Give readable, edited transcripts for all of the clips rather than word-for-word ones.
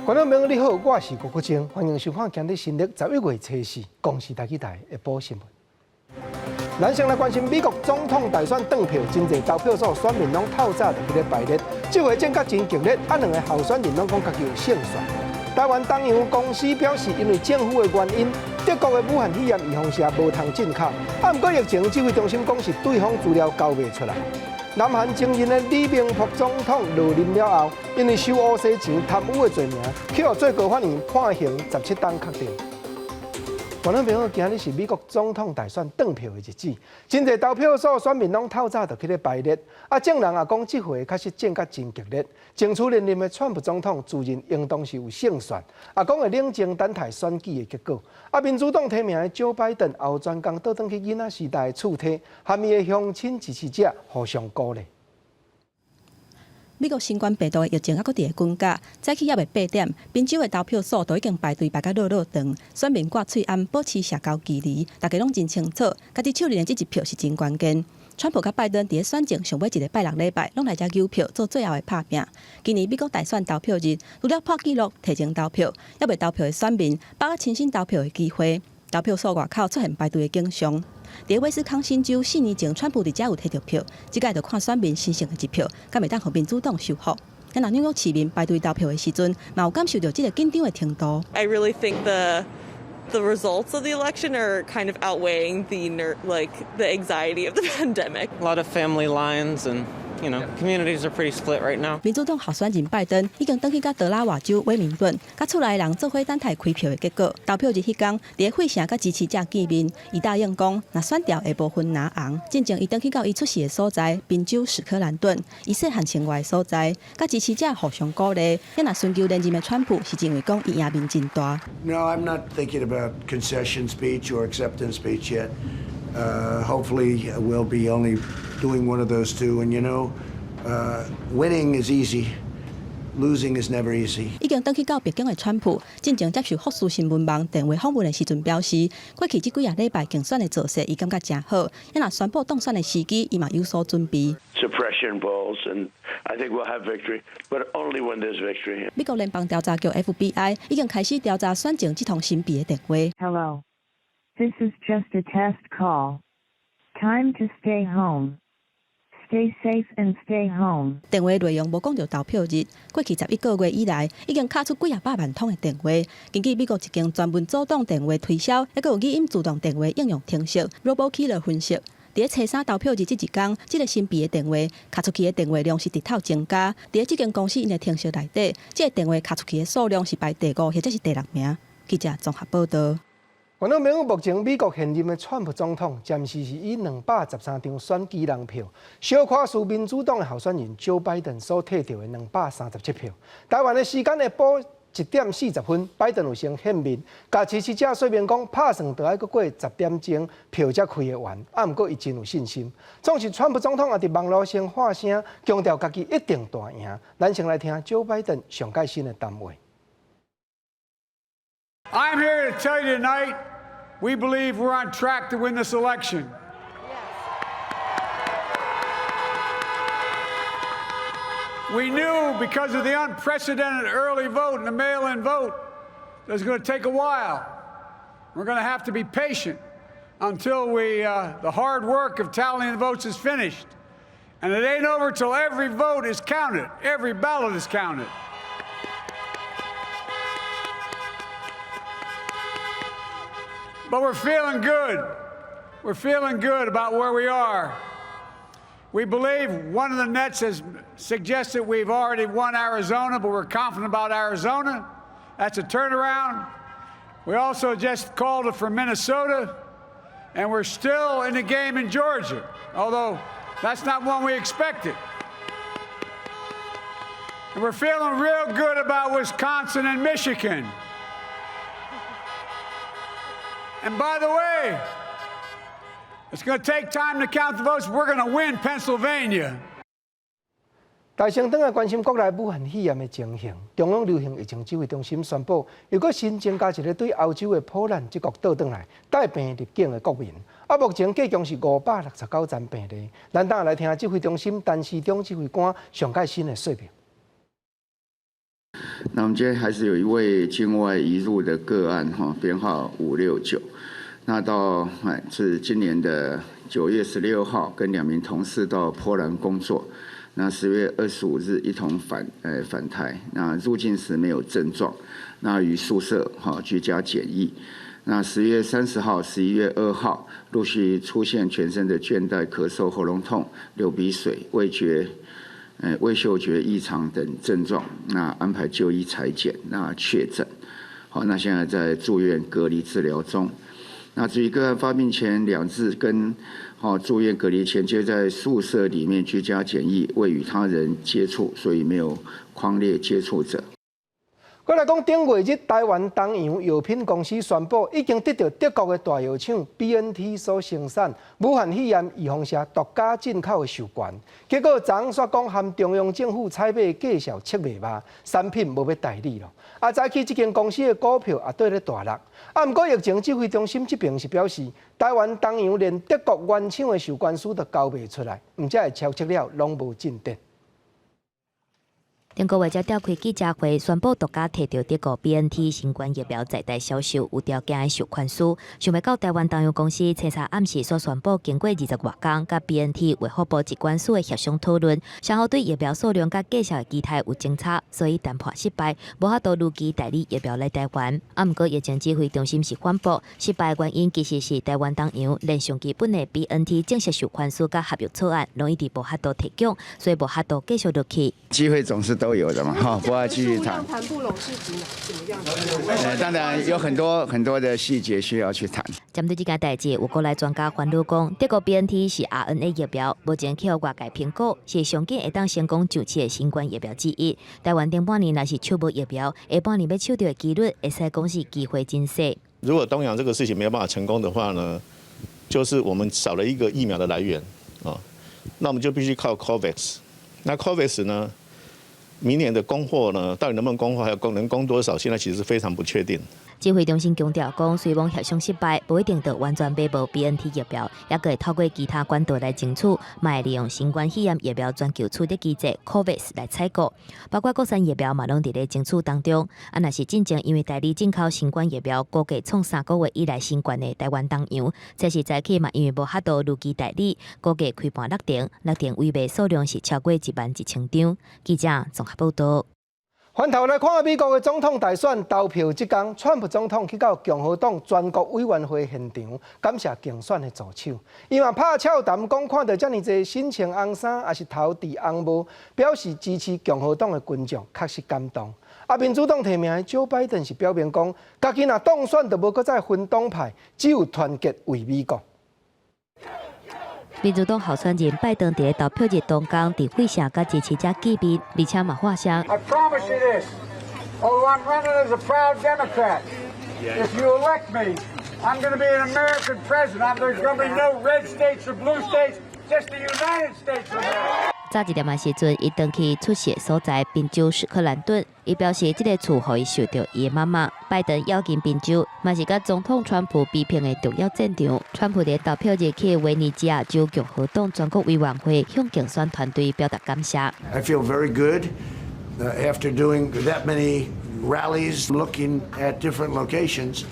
观众朋友你好，我是郭国正，欢迎收看今日新历11月初4，公视台记台下晡新闻。咱先来关心美国总统大选转票，真侪投票所选民拢透早就去咧排列，这回战甲真激烈，两个候选人拢讲家己有胜算。台湾东洋公司表示，因为政府的原因，德国的武汉肺炎预防社无通进口，不过疫情指挥中心讲是对方资料交袂出来。南韩前任的李明博总统落任了后，因为收乌西钱贪污的罪名，去予最高法院判刑17档确定。观众朋友，今日是美国总统大选转票的日子，真侪投票所选民拢透早就去咧排列。证人也讲，这回确实战甲真激烈。争取连任的川普总统自认应当是有胜算，讲会冷静等待选举的结果。民主党提名的Joe Biden后专工倒转去囡仔时代的厝体，和伊的乡亲支持者互相鼓励。美国新冠病毒的疫情还佫伫个滚价，早起约的8点，宾州的投票所都已经排队排甲落长，选民挂喙安保持社交距离，大家拢真清楚，家己手里的这一票是真关键。川普甲拜登伫个选前上尾一个拜6礼拜，拢来遮邮票做最后的拍拼。今年美国大选投票日，除了破纪录提前投票，还未投票的选民把握亲身投票的机会。投票所外口出现排队的景象。伫威斯康辛州4年前，川普伫遮有摕到票，即届就看选民新胜的一票，敢会当互民主党收复。咱纽约市民排队投票的時陣，嘛有感受到即個緊張的程度。I really think the results of the election are kind of outweighing the anxiety of the pandemic. A lot of family lines and communities are pretty split right now. 民主党候选人拜登已經登去到德拉瓦州威明頓，甲厝內人做伙等待開票的結果。投票日迄天，伫個會城甲支持者見面，伊答應講，若選掉下部分拿紅。進前伊登去到伊出事的所在，賓州史科蘭頓，伊細漢生活的所在，甲支持者互相鼓勵。若尋求連任的川普，是因為講伊贏面真大。No, I'm not thinking about concession speech or acceptance speech yet. Hopefully, we'll be only doing one of those two. And winning is easy. Losing is never easy. 已經登去到北京的川普，進前接受福斯新聞網電話訪問的時陣表示，過去這幾日禮拜競選的造勢，伊感覺真好。若宣布當選的時機，伊嘛有所準備。Suppression polls, and I think we'll have victory, but only when there's victory. 美國聯邦調查局 FBI 已經開始調查選前這通神秘的電話。Hello, this is just a test call. Time to stay home. Stay safe and stay home. 電話內容無講到投票日，過去11個月以來，已經卡出幾百萬通的電話。根據美國一間專門阻擋電話推銷，還有語音自動電話應用程式 RoboKiller 分析，在初3投票日這一天，這個神秘的電話卡出去的電話量是直頭增加。在這間公司因的程式內底，這個電話卡出去的數量是排第5或者是第6名。記者綜合報道。觀眾朋友，目前美國現任的川普總統暫時是以213張選舉人票，小看輸民主黨的候選人Joe Biden所摕到的237票。台灣的時間下晡1點40分，拜登有先獻面，甲支持者說明講，拍算就要過10點鐘票才開得完。不過伊真有信心。總是川普總統也佇網絡先發聲，強調家己一定大贏。咱先來聽Joe Biden上蓋新的談話。I'm here to tell you tonight, we believe we're on track to win this election. We knew because of the unprecedented early vote and the mail-in vote that it was going to take a while. We're going to have to be patient until the hard work of tallying the votes is finished. And it ain't over till every vote is counted, every ballot is counted. But we're feeling good. We're feeling good about where we are. We believe one of the nets has suggested we've already won Arizona, but we're confident about Arizona. That's a turnaround. We also just called it for Minnesota, and we're still in the game in Georgia, although that's not one we expected. And we're feeling real good about Wisconsin and Michigan. And by the way, it's going to take time to count the votes. We're going to win Pennsylvania. 大城党关心国内武汉肺炎的情形，中央流行疫情指挥中心宣布，如果新增加一个对欧洲的波兰这国倒转来带病入境的国民，目前计共是569宗病例。咱等下来听指挥中心陈时中指挥官上届新的说明。那我们今天还是有一位境外移入的个案编号569，那是今年的9月16号，跟2名同事到波兰工作。那10月25日一同返台，那入境时没有症状，那于宿舍居家检疫。那10月30号、11月2号陆续出现全身的倦怠、咳嗽、喉咙痛、流鼻水、味嗅觉异常等症状，那安排就医采检，那确诊。好，那现在在住院隔离治疗中。那至于个案发病前2日跟住院隔离前就在宿舍里面居家检疫，未与他人接触，所以没有匡列接触者。过来讲，顶月日台湾东洋药品公司宣布，已经得到德国的大药厂 BNT 所生产武汉肺炎预防下独家进口的授权。结果昨昏说讲，含中央政府采买绩效切袂歹，产品无要代理咯。早起这间公司的股票也对咧大落。不过疫情指挥中心这边是表示，台湾东洋连德国原厂的授权书都交袂出来，唔才会超测了，拢无进展。中国外交召开记者会，宣布独家摕到德国 BNT 新冠疫苗在台销售有条件的授权书。想要到台湾东洋公司清查暗时所宣布，经过20多天，甲 BNT 卫福部疾管署的协商讨论，双方对疫苗数量甲计价的期待有争差，所以谈判失败，无法度如期代理疫苗来台湾。不过疫情指挥中心是宣布，失败的原因其实是台湾东洋连上基本的 BNT 正式授权书甲合约草案，拢一直无法度提供，所以无法度继续落去。机会总是都有的嘛，不要继续谈。谈不拢是怎么样？当然有很多的细节需要去谈。针对这件代志，有国内专家烦恼讲，德国 BNT 是 RNA 疫苗，目前去外界评估是上紧会当成功上市的新冠疫苗之一。台湾顶半年若是手无疫苗，下半年要手到的几率，会使讲是机会真小。如果东洋这个事情没有办法成功的话呢，就是我们少了一个疫苗的来源那我们就必须靠 COVAX。那 COVAX 呢？明年的供货呢，到底能不能供货，还有能供多少，现在其实非常不确定。指挥中心强调讲，虽望协商失败，不一定就完全买无 BNT 疫苗，也可以透过其他管道来争取，卖利用新冠肺炎疫苗全球取得机制 COVAX 来采购，包括国产疫苗嘛拢伫咧争取当中。若是真正因为代理进口新冠疫苗，估计创3个月以来新冠的台湾东洋，这是早起嘛因为无法度如期代理，估计开盘落定预备数量是超过11000张。记者综合报道。翻头来看下美国的总统大选投票这天，川普总统去到共和党全国委员会现场，感谢竞选的助手。伊嘛拍俏谈讲，看到遮尔侪身穿红衫，也是头戴红帽，表示支持共和党的群众，确实感动。民主党提名的Joe Biden是表明讲，家己若当选，就无搁再分党派，只有团结为美国。民主党候选人拜登伫投票日当天，伫会社甲支持者见面，而且嘛画声。I promise you this. Although I'm running as a proud Democrat, if you elect me, I'm going to be an American president. There's going to be no red states or blue states, just the United States of America. 早一点的时阵，伊登去出席所在宾州史克兰顿，伊表示这个厝互伊受到伊的妈妈。拜登邀请宾州，嘛是甲总统川普比拼的重要战场。川普伫投票日去维尼吉亚州共和党全国委员会向竞选团队表达感谢。I feel very good after doing that many rallies, looking at different locations,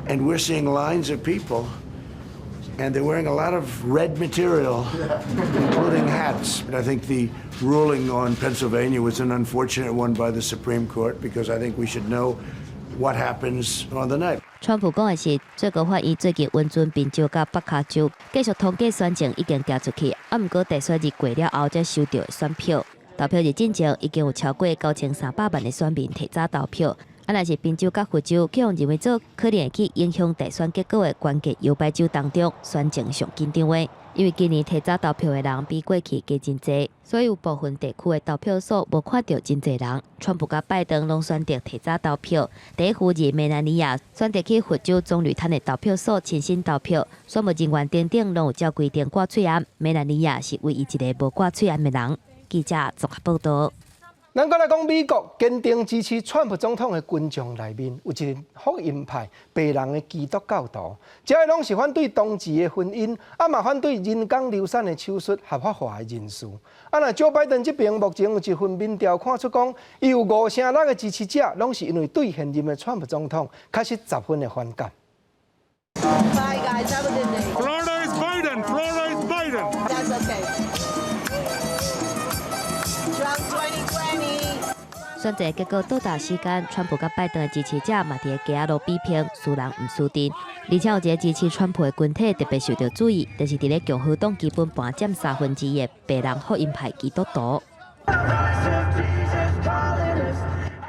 and we're seeing lines of people. And they're wearing a lot of red material, including hats. I think the ruling on Pennsylvania was an unfortunate one by the Supreme Court because I think we should know what happens on the night. 川普讲的是，最高法院最近温准宾州甲北卡州继续统计选情已经调出去，不过大选日过了后才收到的选票。投票日进前已经有超过9300万的选民提早投票。若是宾州甲佛州，去互认为做可能会去影响大选结果的关键摇摆州当中，选情上紧张的。因为今年提早投票的人比过去加真济，所以有部分地区的投票所无看到真济人。川普甲拜登拢选择提早投票。第一夫人梅兰妮亚选择去佛州棕榈滩的投票所亲身投票，选务人员等等拢有照规定挂喙罨。梅兰妮亚是唯一一个无挂喙罨的人。记者综合报道。咱再来讲美国坚定支持川普总统的群众内面，有一群福音派白人的基督教徒，这些拢是反对同志的婚姻，嘛反对人工流产的手术合法化的人士。那Joe Biden这边目前有一份民调看出讲，伊有5成6个支持者，拢是因为对现任的川普总统确实10分的反感。Bye guys, have a good day. Florida is Biden. Florida is Biden. That's okay. Trump 2020. 选择结果到达时间，川普甲拜登的支持者嘛伫街仔路比拼，输人毋输阵。而且有一个支持川普的群体特别受到注意，就是伫咧共和党基本盘占1/3的白人福音派基督徒。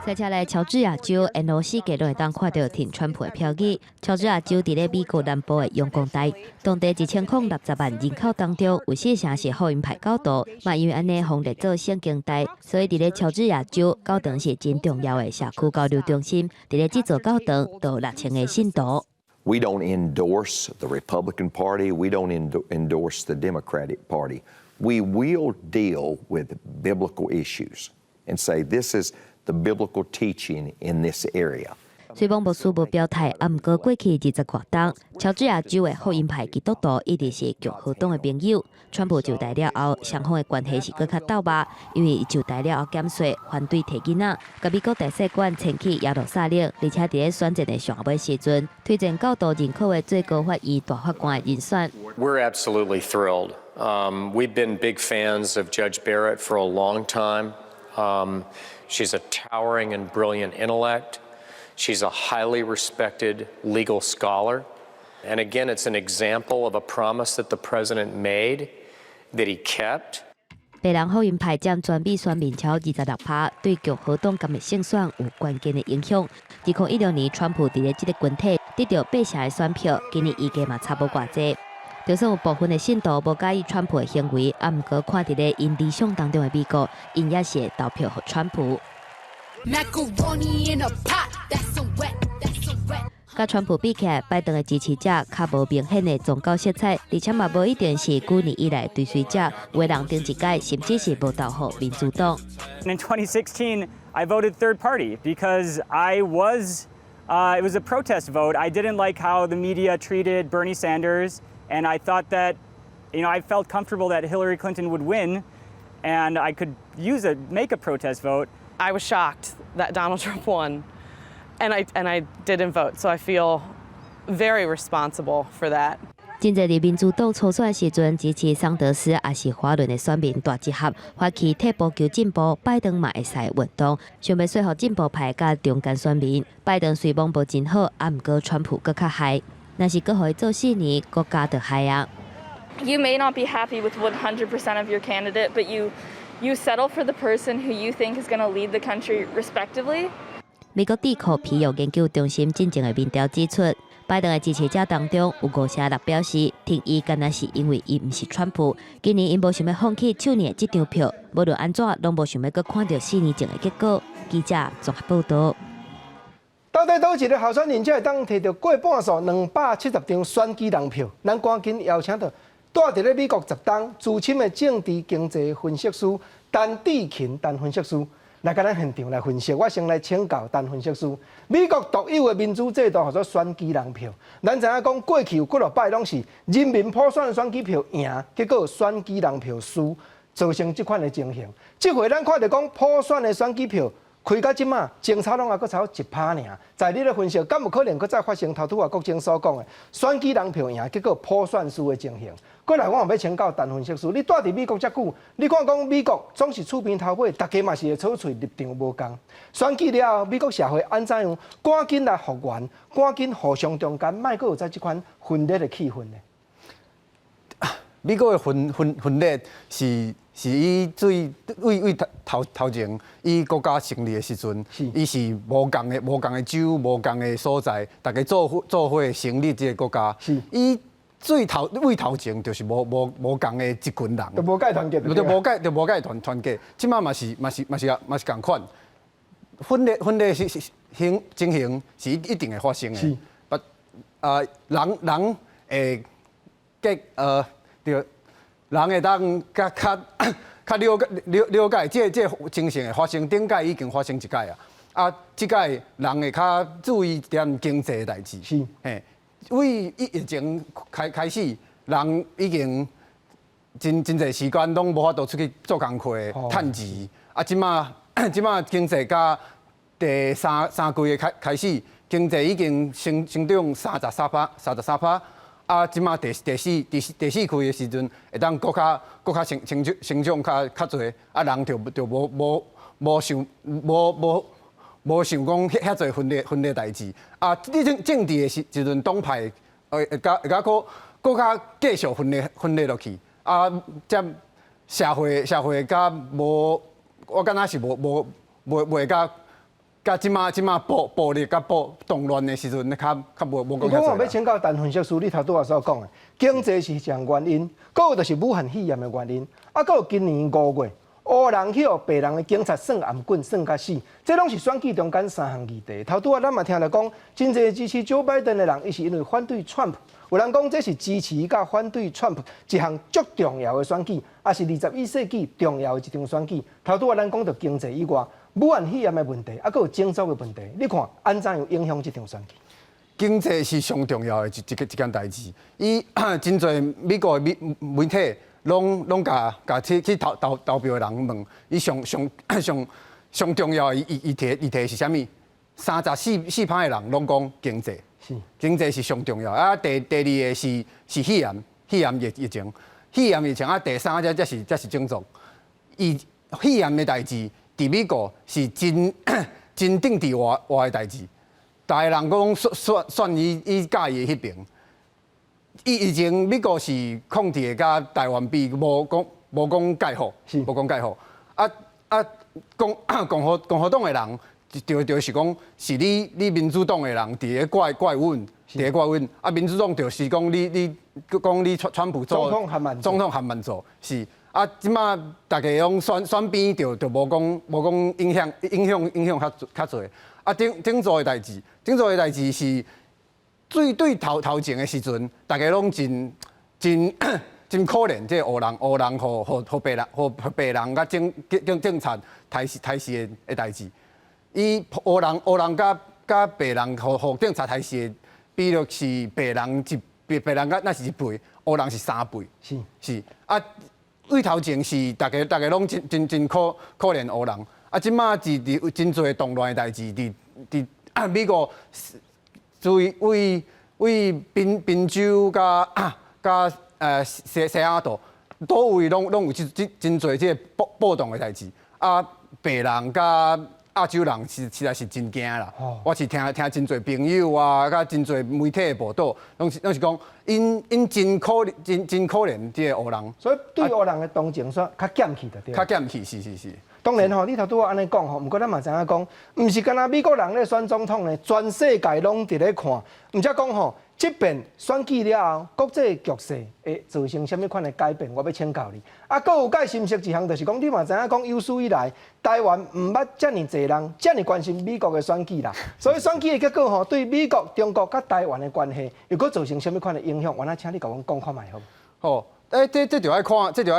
赛车内乔治亚州 NOC 各拢会当看到挺川普的标语。乔治亚州伫咧美国南部的阳光台，当地1060万人口当中，有4成是福音派教徒。嘛，因为安尼封列做圣经台，所以伫咧乔治亚州教堂是真重要的社区交流中心。伫咧这座教堂都有6000个信徒。We don't endorse the Republican Party. We don't endorse the Democratic Party. We will deal with biblical issues and say this is the biblical teaching in this area. 虽然牧师无表态，毋过过去20多冬，乔治亚州的福音派基督徒一直是共和党的朋友。川普就台了后，双方的关系是更较斗密，因为伊就台了后减税，反对摕囡仔，甲美国大使馆迁去耶路撒冷，而且伫咧选战的上尾时阵，推荐教导人口的最高法院大法官的人选。We're absolutely thrilled. We've been big fans of Judge Barrett for a long time. She's a towering and brilliant intellect. She's a highly respected legal scholar. And again, it's an example of a promise that the president made that he kept. 白人福音派占全美选民超26%，对共和党今日胜选有关键的影响。2016年，川普伫咧这个群体得到8成的选票，今年意见嘛差不多偌济。就算有部分的信徒无介意川普的行为，毋过看伫咧因理想当中的美国，因也是会投票给川普。甲川普比起来，拜登的支持者较无明显的宗教色彩，而且嘛无一定是9年以来追随者，有的人顶一届甚至是无投给民主党。In 2016, I voted third party because it was a protest vote. I didn't like how the media treated Bernie Sanders, and I thought that, I felt comfortable that Hillary Clinton would win, and I could make a protest vote. I was shocked that Donald Trump won, and I didn't vote, so I feel very responsible for that. 真侪伫民主党初选时阵支持桑德斯，也是华伦的选民大集合，发起退步求进步，拜登嘛会使运动，想要说服进步派甲中间选民。拜登虽望无真好，毋过川普搁较害，若是搁互伊做4年，国家就害啊。You may not be happy with 100% of your candidate, but you settle for the person who you think is going to lead the country respectively. 美国智库皮尤研究中心进前的民调指出，拜登的支持者当中有5成6表示挺伊，干那是因为伊毋是川普。今年因无想要放弃去年这张票，无论安怎，拢无想要搁看到4年前的结果。记者综合报道。到底倒一个候选人才会当摕到过半数270张选举人票？咱赶紧邀请到住伫咧美国10冬资深的政治经济分析师陈志勤陈分析师来甲咱现场来分析。我先来请教陈分析师，美国独有的民主制度叫做选举人票。咱知影讲过去有几落摆拢是人民普选的选举票赢，结果选举人票输，造成这款的情形。这回咱看到讲普选的选举票开到即马，争吵拢还阁超1%尔。在你咧分析，敢有可能阁再发生头拄啊国政所讲的选举人票赢，结果普选输的情形？过来，我也要请教陈分析师，你住伫美国遮久，你看讲美国总是厝边头尾，大家嘛是会吵嘴，立场无共。选举了后，美国社会安怎样？赶紧来复原，赶紧互相中间，莫阁有在即款分裂的气氛呢？美国的分裂是伊为头前伊国家成立的时阵，伊是无共的州、无共的所在，大家做伙成立这个国家。伊为头前就是无共的一群人，就无解团结，就无解团结。即马嘛是共款，分裂是情形是一定会发生的。人会对人会当较较了解，这情形会发生，顶届已经发生一届啊。啊，即届人会较注意点经济的代志。是，嘿，为疫情开始，人已经真侪时间拢无法度出去做工课、趁钱。啊，即马经济甲第三季的开始，经济已经成长33%。啊，即马第四季的时阵，会当更较成长较侪，啊，人就无想讲遐侪分裂代志。啊，你政治的时阵，党派会较更较继续分裂落去。啊，这社会甲无，我感觉是袂甲即马暴力甲动乱的时阵，较无讲遐济啦。我要请教陈分析师，你头拄仔所讲的，经济是一项原因，还有就是武汉肺炎的原因，啊，还有今年5月，黑人去白人的警察算颔棍算甲死，这拢是选举中间3项议题。头拄仔咱嘛听到讲，真侪支持Joe Biden的人，伊是因为反对 Trump。有人讲这是支持甲反对 Trump 一项足重要的选举，也是21世纪重要的一场选举。头拄仔咱讲到经济以外，武汉肺炎的问题，还佫有种族的问题，你看安怎样影响这场选举？经济是上重要的一件代志。伊真侪美国的媒体拢甲去投票的人问，伊上重要的议题是啥物？34%的人拢讲经济。经济是上重要啊，第二个是肺炎疫情啊，第三才是种族。肺炎的代志，伫美国是真政治化的代志，大个人讲选伊介意的迄边。以前美国是控制的甲台湾比，无讲介好，无讲介好。共和党的人。就是讲，是你民主党的人伫咧怪阮，啊，民主党就是讲你川普做总统还慢做，是啊，即马大家拢选边就无讲影响较侪，啊，整座的代志是对头前的时阵，大家拢真可怜，即黑人和白人甲警察抬死的代志。伊黑人甲白人和警察抬死的比率是白人甲那是1倍，黑人是3倍。是啊，为头前是大家拢真可怜黑人。啊，即马伫真侪动乱的代志，伫美国为宾州甲西雅图，倒位拢有真侪即个暴动的代志。啊，白人甲亚洲人实在是真惊啦！我是听真侪朋友啊，甲真侪媒体的报道，拢是讲因真可怜即个黑人。所以对黑人的同情说较减去的对。较减去是。当然吼，你头拄仔安尼讲吼，毋过咱嘛知影讲，毋是干那美国人咧选总统咧，全世界拢伫咧看。毋则讲吼，即便选举了后，国际局势会造成什么款的改变，我要请教你。啊，佫有介深识一项，就是讲你嘛知影讲，有史以来台湾毋捌遮尔侪人遮尔关心美国的选举啦。所以选举的结果吼，对美国、中国甲台湾的关系，又佫造成什么款的影响？我那请你甲阮讲看卖好。好，这就要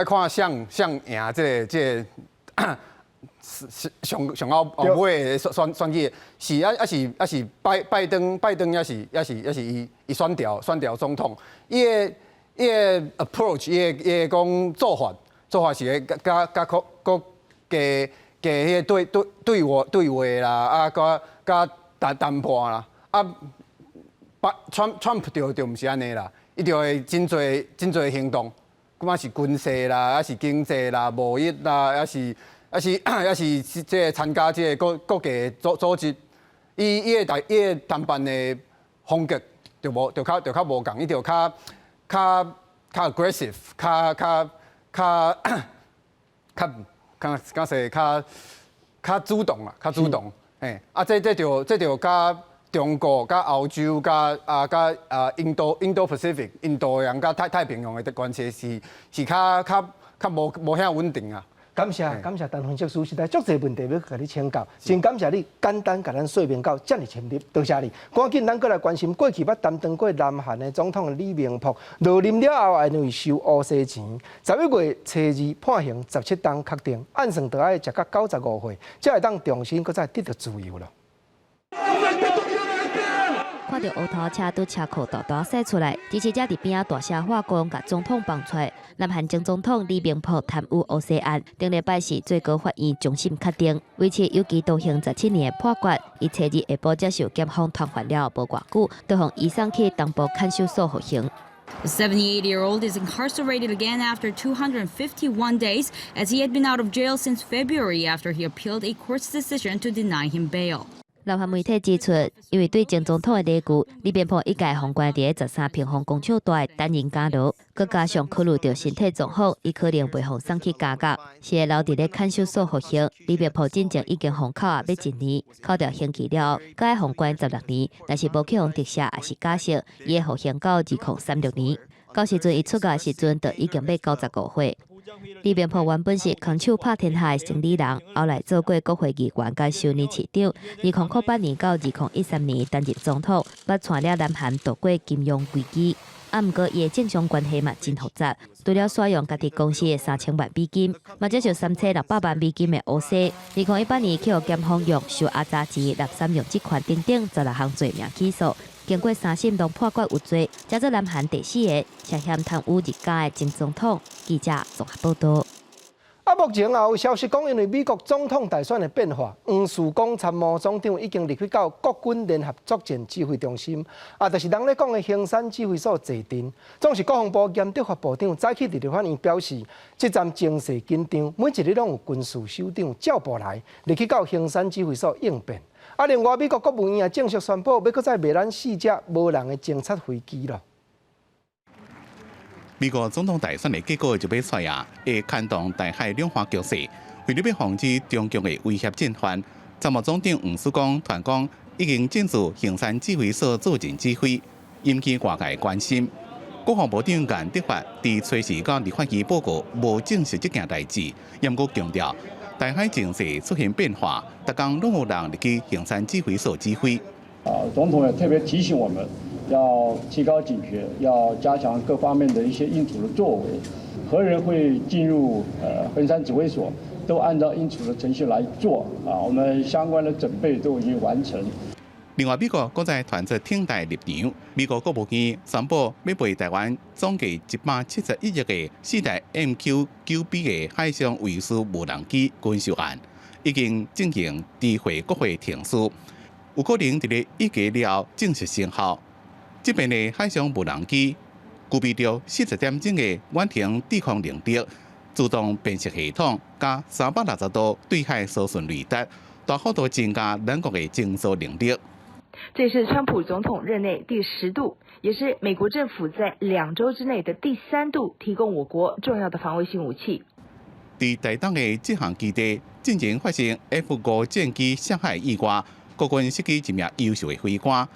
看像赢这上后尾的选举是是拜登也是伊选调总统，伊个 approach 伊个讲做法是甲各加迄个对话啦，啊甲谈判啦，啊Trump 就毋是安尼啦，伊就会真侪行动，不管是军事啦，还是经济啦、贸易啦，还是即个参加即个国际组织，伊个谈判的风格就较无共，伊就较 aggressive， 较主动啦，较主动。嘿，啊，这就甲中国、甲欧洲、甲印度 Pacific 印度洋甲太平洋的关系是较无遐稳定啊。感谢陈分析师，实在足侪问题要甲你请教，真感谢你简单甲咱说明到遮尔深入，多谢你。赶紧咱过来关心过去捌担当过南韩的总统李明博落任了后，因为收乌西钱，11月初2判刑17档确定，按算就要食到95岁，才会当重新搁再得到自由了。看到乌头车拄车库大大驶出来，支持者伫边仔大声话讲，甲总统放出来。南韩前总统李明博贪污乌西案，顶礼拜四最高法院终审确定，为期有期徒刑17年的判决，伊初2下晡接受检方传唤了无偌久，就向移送去东部看守所服刑。The 78-year-old is incarcerated again after 251 days, as he had been out of jail since February after he appealed a court's decision to deny him bail. 南韩媒体指出，因为对前总统的理据，李明博一概封关伫13平方公尺大的单人监牢，佮加上考虑到身体状况，伊可能袂互送去监狱，是会留伫咧看守所服刑。李明博进前已经封扣押要1年，扣掉刑期了后，佮要封关16年，若是无去互特赦，也是假释，伊会服刑到2036年。到时阵伊出狱时阵，就已经要95岁。李明博原本是空手拍天下的生理人，后来做过国会议员甲州议市长，2008年到2013年担任总统，捌带了南韩渡过金融危机。毋过伊的政商关系嘛真复杂，除了使用家己公司的3000万美金，嘛接受3千600万美金的乌西。2018年去互检方用收押杂志、13用职权等等16项罪名起诉。经过3审拢判决有罪，加做南韩第4个涉嫌贪污日家的前总统。记者综合报道。目前也有消息讲，因为美国总统大选的变化，黄曙光参谋总长已经离开到国军联合作战指挥中心，就是人咧讲的衡山指挥所坐镇。总是国防部严德发部长早起伫立法院表示，这站情势紧张，每一日拢有军事首长照步来，入去到衡山指挥所应变。另外，美国国务院也正式宣布，要搁再卖咱4架无人的侦察飞机了。美国总统大选的结果就要出啊，会牵动台海两岸局势。为了要防止中共的威胁进犯，参谋总长黄曙光团讲已经进驻衡山指挥所坐镇指挥，引起外界关心。国防部长严德发伫初时到立法院报告无证实这件代志，严格强调台海情势出现变化，逐工拢有人入去衡山指挥所指挥。总统也特别提醒我们，要提高警觉，要加强各方面的一些应处的作为。何人会进入衡山指挥所，都按照应处的程序来做我们相关的准备都已经完成。另外，美国搁在团结挺台立场，美国国务院宣布要为台湾总计171亿的4台 MQ-9B 的海上卫士无人机军售案，已经进行知会国会听书。有可能伫咧1个月了后正式生效。这边的海上无人机具备着40点钟的远程抵抗能力、自动辨识系统加360度对海搜寻雷达，大幅度增加咱国的侦搜能力。这是川普总统任内第10度，也是美国政府在2周之内的第3度提供我国重要的防卫性武器。伫台东的这项基地进前发生 F-5战机涉海意外。国军失去一名优秀的飞官。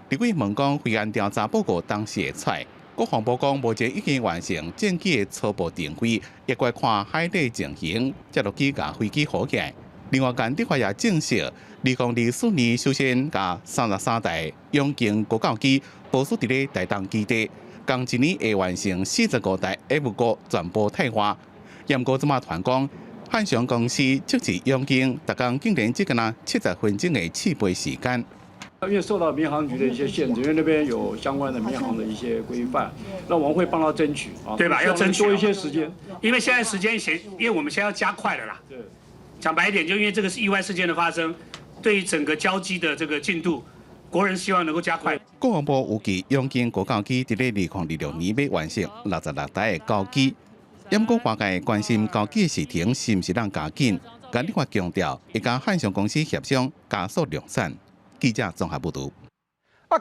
立委问讲，飞安调查报告当时会出来。国防部讲，目前已经完成战机的初步定位，也该看海底情形，才落去甲飞机好起来。另外，严德发也证实，2024年首先甲33台永靖国教机部署伫咧台东基地，共一年会完成45台 F-5全部退化。严格这么团讲。汉翔公司测试永靖，逐工竟然只跟他70分钟的起飞时间。因为受到民航局的一些限制，因为那边有相关的民航的一些规范，那我们会帮他争取对吧？要争取多一些时间，因为现在时间因为我们现在要加快了啦。对，讲白一点，就因为这个是意外事件的发生，对于整个交机的这个进度，国人希望能够加快。国防部预计永靖国教机伫咧2026年要完成66台的交机。严格外界关心交机的时程是毋是让加紧，严德发强调会甲汉翔公司协商加速量产。记者综合报道。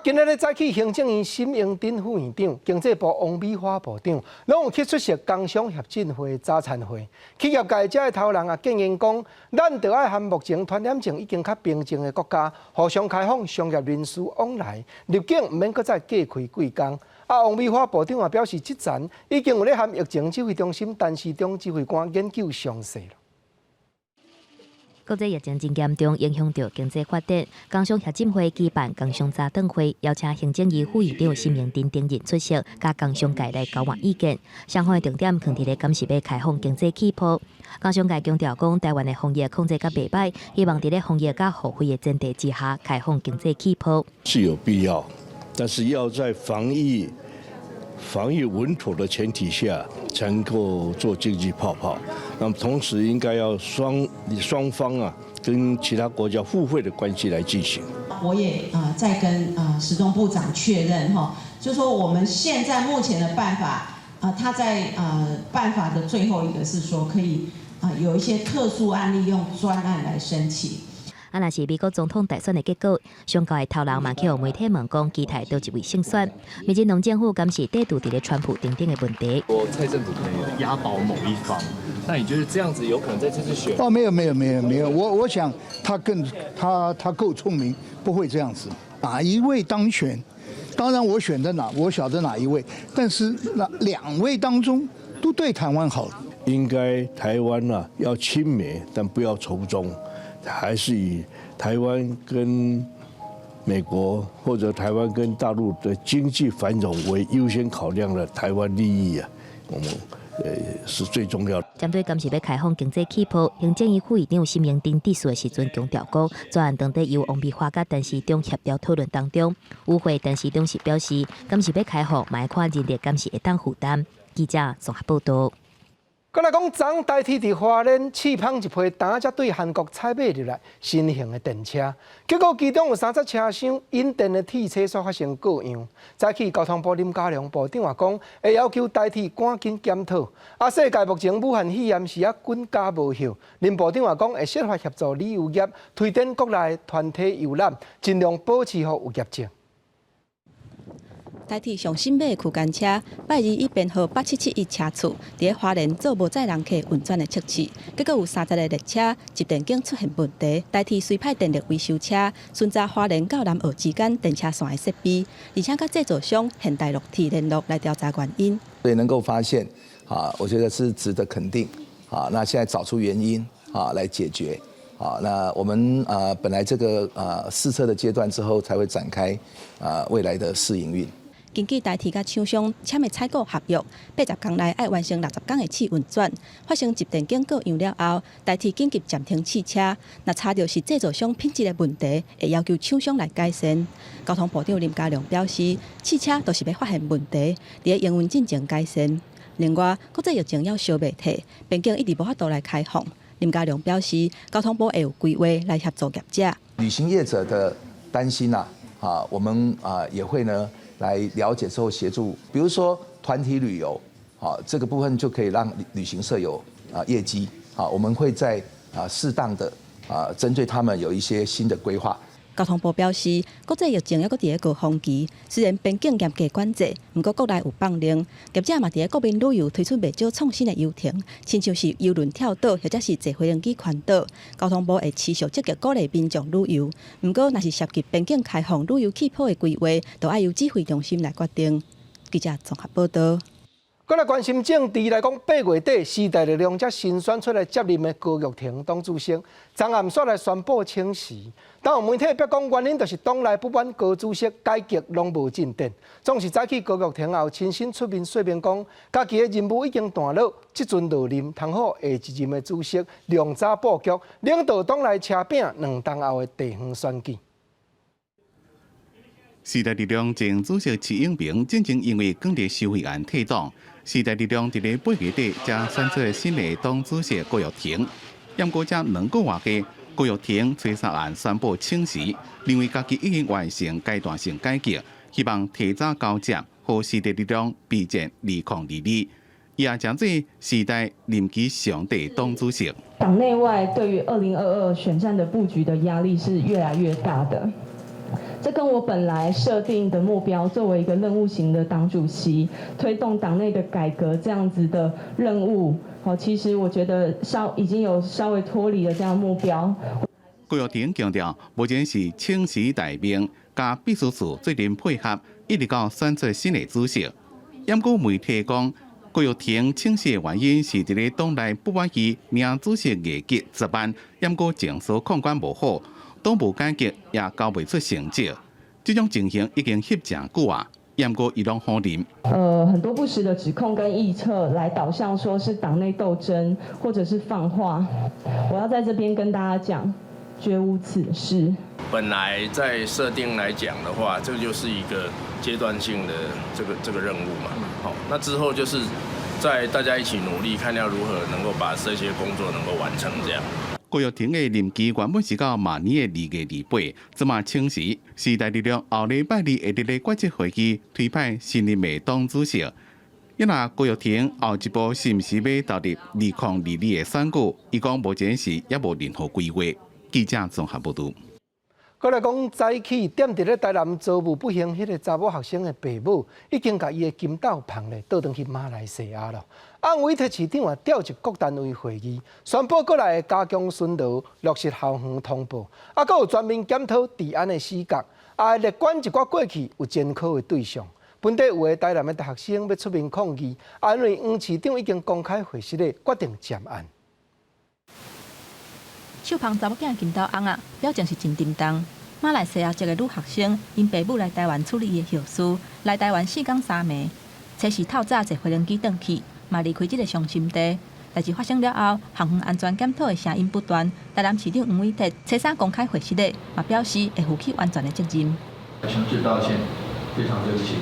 今日咧早起，行政院沈荣津副院长、经济部王美花部长，拢有去出席工商协进会早餐会。企业界遮的头人建议讲，咱着爱和目前传染症已经较平静的国家，互相开放商业人士往来，入境毋免搁再隔开几工。王美花部长也表示，即前已经有咧和疫情指挥中心陈时中指挥官研究详细了。国际疫情真严重，影响到经济发展。工商协进会举办工商早顿会，邀请行政院副院长施明珍等人出席，甲工商界来交换意见。相关的重点放伫咧，敢是要开放经济起步。工商界强调讲，台湾的防疫控制较袂歹，希望伫咧防疫甲互惠的前提之下，开放经济起步是有必要，但是要在防疫稳妥的前提下，才能够做经济泡泡。那么同时应该要双方啊，跟其他国家互惠的关系来进行。我也在跟时中部长确认哈，就说我们现在目前的办法，他在办法的最后一个是说可以有一些特殊案例用专案来申请。若是美国总统大选的结果，上届的头人嘛去互媒体问讲，期待倒一位胜选。民进党政府敢是带度伫咧川普等等的问题。蔡政府可能有押宝某一方，那你觉得这样子有可能在这次选？没有，我想他够聪明，不会这样子。哪一位当选？当然我选择我晓得哪一位，但是那2位当中都对台湾好。应该台湾要亲美，但不要从中。还是以台湾跟美国或者台湾跟大陆的经济繁荣为优先考量的台湾利益啊，我们是最重要的。针对今次要开放经济起步，行政院副院长施明珍致辞的时阵强调讲，专案当地由王美花甲陈时中协调讨论当中，与会陈时中是表示，今次要开放，嘛要看人力敢是会当负担。记者综合报道。再来讲，昨代替伫花莲试碰一批单车对韩国采买入来新型的电车，结果其中有30车厢引电的汽车所发生各样。早起交通部林佳龙部长也讲，会要求代替赶紧检讨。世界目前武汉肺炎是滚加无效，林部长也讲会设法协助旅游业推展国内团体游览，尽量保持好有业绩。代替上新买的区间车，拜二以编号8771车次，伫咧花莲做无载人客运转的测试，结果有30个列车集电经出现问题，代替随派电力维修车，顺查花莲到南澳之间电车线的设备，而且甲制造商现代落体联络来调查原因。所以能够发现，我觉得是值得肯定。那现在找出原因，来解决。那我们本来这个试测的阶段之后，才会展开未来的试营运。根据代替甲厂商签的采购合约，80天内要完成60天的试运转，发生集电经各样了后，代替紧急暂停汽车。若查到是制造商品质的问题，会要求厂商来改善。交通部长林佳龙表示，汽车都是要发现问题，伫营运进程改善。另外，国际疫情要小袂退，边境一直无法度来开放。林佳龙表示，交通部会有规划来协助业者。旅行业者的担心我们也会呢。来了解之后协助，比如说团体旅游，这个部分就可以让旅行社有业绩，我们会在适当的针对他们有一些新的规划。交通部表示，国际疫情还佫伫咧高峰期，虽然边境严格管制，不过国内有放令，业者嘛伫咧国民旅游推出袂少创新的游程，亲像是邮轮跳岛或者是坐飞机环岛。交通部会持续积极鼓励民众旅游，不过若是涉及边境开放旅游气泡的规划，就要由指挥中心来决定。记者综合报道。再来关心政治来讲，8月底时代力量才新选出来接任的高玉婷党主席，昨暗煞来宣布请辞。但有媒体表讲原因就是党内不满高主席改革拢无进展。总是早起高玉婷后亲身出面说明讲，家己的任务已经断落，即阵落任通好下一任的主席量早布局，领导党内车饼2冬后的地方选举。时代力量前主席徐永平正因为广烈社会案退党。时代力量伫咧8月底才选出新的党主席高玉婷，不过才2个月间，高玉婷催杀案宣布请辞，认为家己已经完成阶段性改革，希望提早交接，和时代力量备战2022。伊也将做时代任期上的党主席。党内外对于2022选战的布局的压力是越来越大的。这跟我本来设定的目标，作为一个任务型的党主席，推动党内的改革这样子的任务，其实我觉得已经有稍微脱离了这样的目标。高玉婷强调，目前是请辞待命，加秘书处最近配合，一直到选出新的主席。不过媒体讲，郭玉婷请辞的原因是伫咧党内不满意领主席业绩值班，因过情绪控管无好，党务改革也交袂出成绩。这种情形已经翕真久啊，因过伊拢好忍。很多不实的指控跟臆测来导向说是党内斗争或者是放话，我要在这边跟大家讲，绝无此事。本来在设定来讲的话，这就是一个阶段性的这个任务嘛。好，那之后就是在大家一起努力，看要如何能够把这些工作能够完成这样。郭玉婷的任期原本是到明年的2月28，这嘛请辞，时代力量后礼拜二会伫咧决策会议推派新任的党主席。因若郭玉婷后一步是毋是要投入2022年的选举？伊讲目前是也无任何规划。记者综合报道。过来讲，早起踮伫咧台南遭遇不幸迄个查某学生的父母，已经甲伊的金斗捧咧倒转去马来西亚了。按委托市长也调集各单位会议，宣布过来加强巡逻，落实校园通报，还有全面检讨治安的死角，也列管一寡过去有监考的对象。本地有的台南的大学生要出面抗议，因为黄市长已经公开回释咧决定暂案。手捧查某囝金斗翁啊，表情是真沉重。马来西亚一个女学生因父母来台湾处理伊的后事，来台湾4天3暝，初时透早坐飞轮机转去，嘛离开这个伤心地。代志发生了后，航空安全检讨的声音不断。台南市长黄伟哲初三公开回释咧，嘛表示会负起完全的责任。诚挚道歉，非常对不起。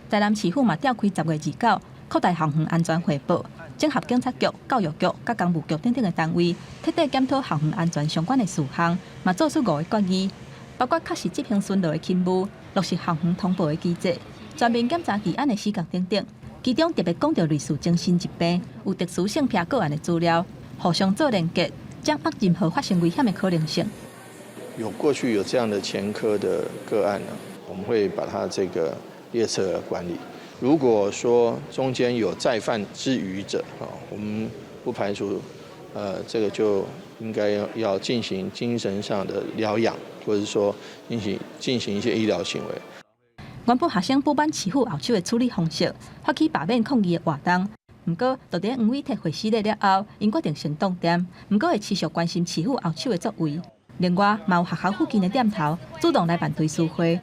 台南市府嘛召开10月29扩大航空安全汇报。整合警察局、教育局、甲公务局等等的单位，彻底检讨航空安全相关的事项，嘛做出5个决议，包括确实执行巡逻的勤务，落实航空通报的机制，全面检查治安的死角等等。其中特别讲到类似精神疾病、有特殊性癖个案的资料，互相做连结，掌握任何发生危险的可能性。过去有这样的前科的个案呢，我们会把它这个列册管理。如果说中间有再犯之余者，我们不排除，这个就应该要进行精神上的疗养，或者说进行一些医疗行为。原本学生不满市府后手的处理方式，发起罢免抗议的活动。不过，就在黄伟哲回释了后，因决定先动点，不过会持续关心市府后手的作为。另外，嘛有学校附近的店头主动来办追思会。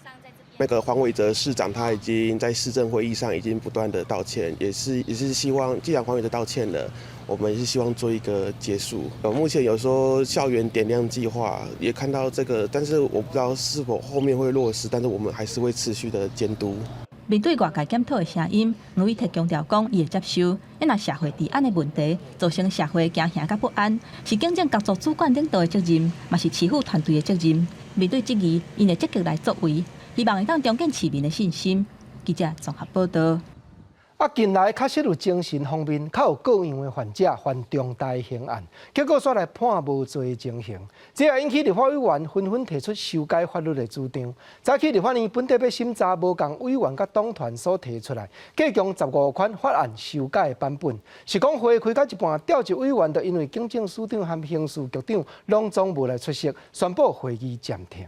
那个黄伟哲市长他已经在市政会议上已经不断的道歉，也是希望，既然黄伟哲道歉了，我们也是希望做一个结束。目前有说校园点亮计划也看到这个，但是我不知道是否后面会落实，但是我们还是会持续的监督。面对外界检讨的声音，黄伟哲强调讲，伊会接受，因为社会治安的问题造成社会惊吓甲不安，是警政各组主管领导的责任，嘛是市府团队的责任。面对质疑，因会积极来作为。希望会当重建市民的信心。记者综合报道。近来确实有精神方面较有各样的患者犯重大刑案，结果煞来判无罪情形，这也引起立法委员纷纷提出修改法律的主张。早起立法院本地要审查无共委员甲党团所提出来计共15款法案修改的版本，是讲会开到一半，调集委员就因为警政署长和刑事局长拢总无来出席，宣布会议暂停。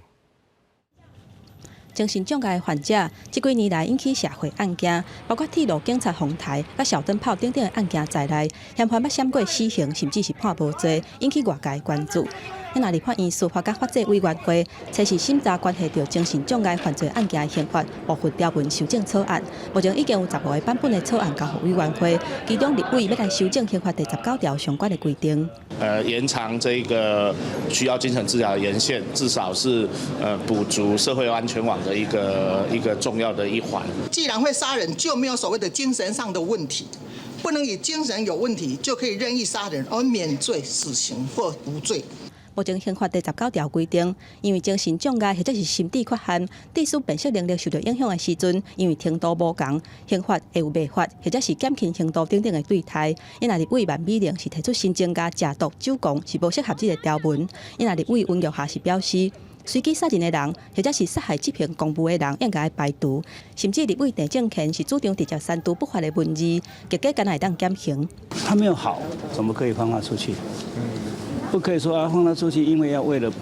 精神障碍患者，这几年来引起社会案件，包括铁路警察红台、甲小灯泡等等的案件在内，嫌犯要闪过死刑，甚至是判无罪，引起外界关注。因立法院司法甲法制委员会测试审查关系到精神障碍犯罪案件的刑法部分条文修正草案，目前已经有15个版本的草案交予委员会，其中立委要来修正刑法第19条相关的规定。延长这个需要精神治疗的年限，至少是补足社会安全网的一个重要的一环。既然会杀人，就没有所谓的精神上的问题，不能以精神有问题就可以任意杀人而免罪死刑或无罪。目前刑法第19条规定，因为精神障碍或者是心智缺陷，致使辨识能力受到影响的时阵，因为程度无同，刑法会有违法或者是减轻刑度等等的对待。因立委万美玲是提出新增加假毒、酒共是无适合这个条文。因立委温玉霞是表示，随机杀人的人或者是杀害执行公务的人应该排除，甚至立委郑正乾是主张直接删除不法的文字，结果敢会当减刑。他没有好，怎么可以放他出去？不可以说放他出去，因为要为了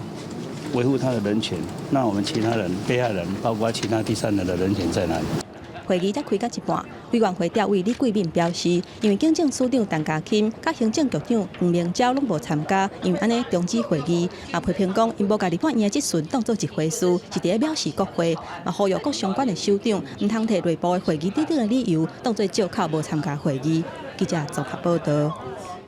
维护他的人权，那我们其他人、被害人，包括其他第三人的人权在哪里？会议才开到一半，委员会调委李桂敏表示，因为警政署长陈家钦、甲行政局长黄明昭拢无参加，因为安尼中止会议，也批评讲因无家立法院的质询当作一回事，是伫咧藐视国会，嘛呼吁各相关的首长唔通摕内部的会议等等的理由，当作借口无参加会议。记者综合报道。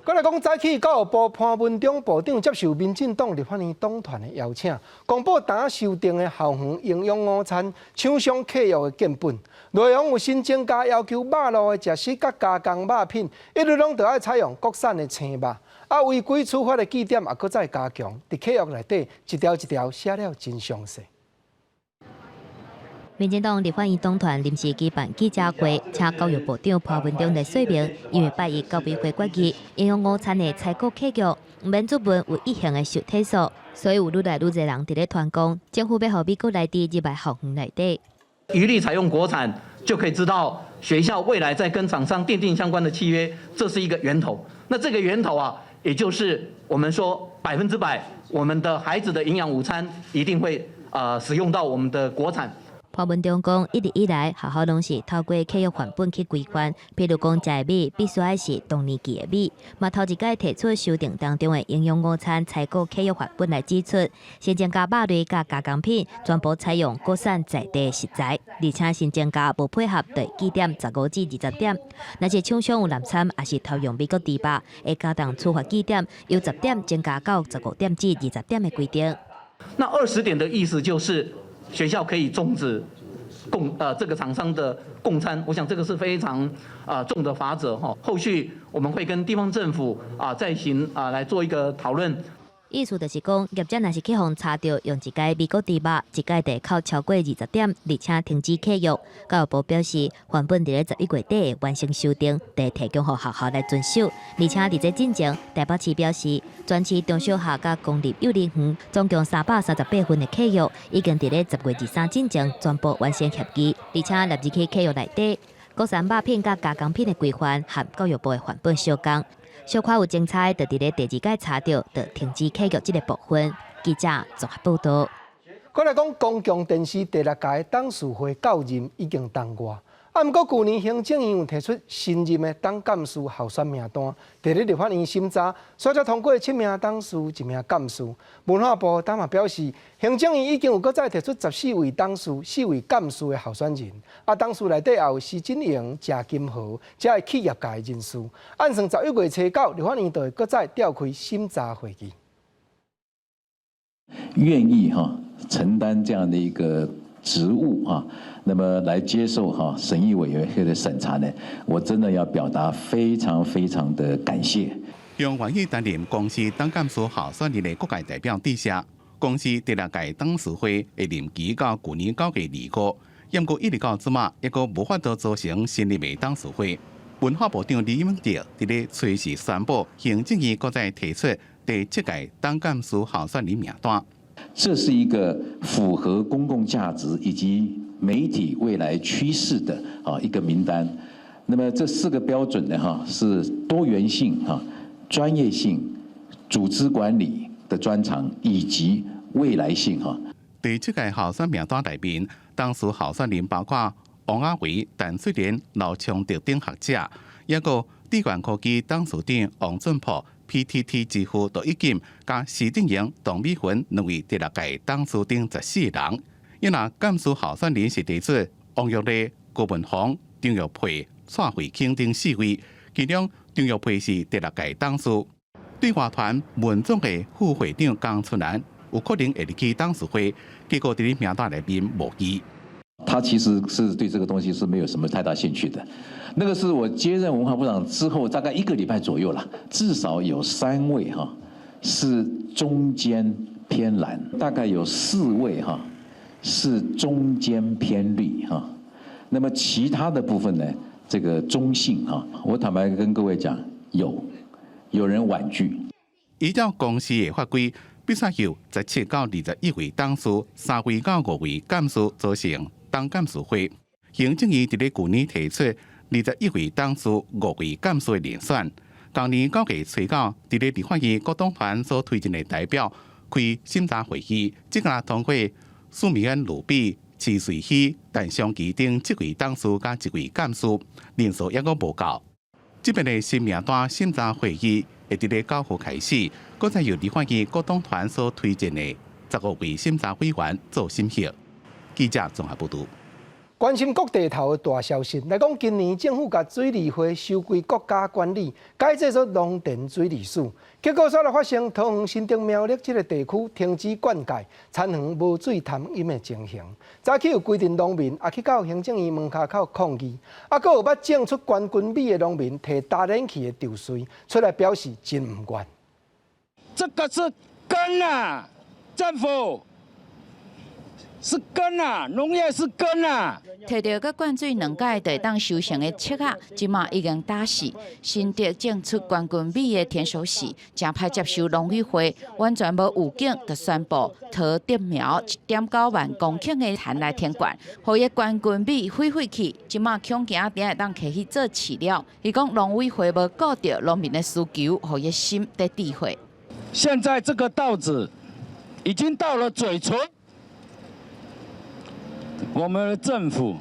再来讲，早起教育部潘文忠部长接受民进党立法院党团的邀请，公布当修订的校园营养午餐厂商契约的建本，内容有新增加要求肉类的食食甲加工肉品，一律拢要采用国产的青肉。违规处罚的记点也搁再加强，伫契约内底一条一条写了真详细。民进党立法院党团临时举办记者会，请教育部长潘文忠来说明，因为8月教委会决议营养午餐的采购契约唔免注文有意向的受体数，所以有愈来愈侪人伫咧传讲，政府要互美国内地入来校园内底。一律采用国产，就可以知道学校未来在跟厂商订定相关的契约，这是一个源头。那这个源头啊，也就是我们说100%，我们的孩子的营养午餐一定会使用到我们的国产。潘文忠讲，一直以来，学校拢是透过契约范本去规范，譬如讲食的米必须要是同年期的米。嘛头一届提出修订当中的营养午餐采购契约范本来指出，新增加肉类甲加工品全部采用国产在地的食材，而且新增加无配合的基点15至20点。若是厂商有滥产，也是偷用美国猪肉，会加重处罚基点，由10点增加到15点至20点的规定。那20点的意思就是。学校可以终止这个厂商的供餐，我想这个是非常重的罚则哈。后续我们会跟地方政府再行来做一个讨论。意思就是讲，业者若是去互查到用一届美国猪肉，一届地扣超过20点，而且停止契约。教育部表示，原本伫咧11月底完成修订，得提供予学校来遵守。而且伫这进程，台北市表示，全市中小学甲公立幼儿园总共338份的契约，已经伫咧10月23进程全部完成协议，而且立即去契约内底，国产肉品甲加工品的规范，和教育部的范本相共。小可有精彩，就伫咧第2届查到，就停止契约这个部分。记者综合报道。再来讲，公共电视第6届董事会到任已经当过，不过去年行政院有提出新任的董干事候选名单，伫咧立法院审查，所以通过7名董事、1名干事。文化部当嘛表示，行政院已经有搁再提出14位董事、4位干事的候选人，董事内底也有施金荣、谢金河，这系企业界的人士。按算11月初9，立法院就会搁再召开审查会议。愿意承担这样的一个职务那么来接受审议委员会的审查呢，我真的要表达非常非常的感谢。用愿意担任公司董干事候选人的各界代表底下，公司第6届董事会的任期到去年9月25日，不过一直到即马，也阁无法度组成新任的董事会。文化部长李永德伫咧随时宣布，行政院搁再提出第7届董干事候选人名单。这是一个符合公共价值以及媒体未来趋势的一个名单。那么这4个标准呢是多元性专业性、组织管理的专长以及未来性第7届候选名单内面，董事候选人包括王阿维、陈水莲、刘昌德等学者，也有智源科技董事长王俊甫、PTT 之父都已经加施正荣、董美云2位第6届董事长14人。因那干事候选人是提出王玉丽、郭文宏、张玉佩、蔡慧卿等4位，其中张玉佩是第6届董事。对外团文总的副会长江春兰有可能会入去董事会，结果伫名单内面无记。他其实是对这个东西是没有什么太大兴趣的。那个是我接任文化部长之后大概1个礼拜左右了，至少有3位是中间偏蓝，大概有4位是中间偏绿那么其他的部分呢，这个中性我坦白跟各位讲，有人婉拒。依照公司的法规，必须由17到21位董事、3位到5位干事组成董干事会。行政院伫咧去年提出21位董事、5位干事的人选。今年9月初9，伫咧立法院各党团所推荐的代表，开审查会议，即个通过苏米恩鲁比、池瑞希、陈尚基等7位董事加1位干事，人数还阁无够。这边的新名单审查会议会伫咧9号开始，搁再由立法院各党团所推荐的15位审查委员做审核。记者综合报道。关心国地头的大消息，来讲今年政府甲水利会收归国家管理，改制作农田水利署。结果煞来发生桃园新竹苗栗这个地区停止灌溉，产园无水潭饮的情形。早起有规定农民也去到行政院门口抗议，阁有捌种出冠军米的农民摕打燃气的稻穗出来表示真唔愿。这个是根啊，政府。是根啊，农业是根啊。摕到甲灌水两届就会当收成的切仔，即马已经打死。新竹种出冠军米的田守喜，正派接受农委会，完全无预警就宣布桃竹苗1.9万公顷的田来填管，互伊冠军米废去。即马恐惊定会当摕去做饲料。伊讲农委会无顾到农民的需求，互伊心在诋毁。现在这个稻子已经到了嘴唇。我们的政府